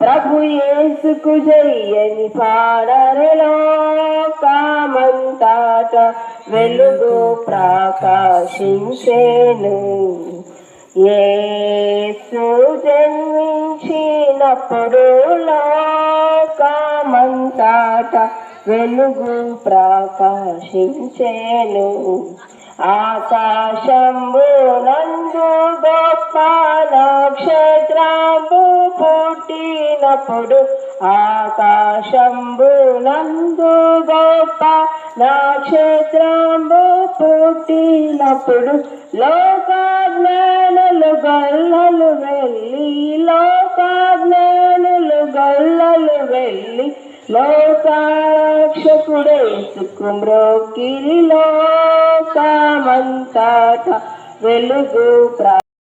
ప్రభు యేసుకు జయని పాడరే లోకమంతట వెలుగు ప్రకాశించెను. యేసు జన్మించినప్పుడు లోకమంతట వెలుగు ప్రకాశించెను. ఆకాశంబునందు గొప్ప నక్షత్రము పుట్టినప్పుడు, ఆకాశంబునందు గొప్ప నక్షత్రము పుట్టినప్పుడు, లోకజ్ఞానులు గొల్లలు వెళ్ళి, లోకజ్ఞానులు గొల్లలు వెళ్ళి లోకరక్షకుడేసుకు మ్రొక్కిరి. లోకమంతట వెలుగు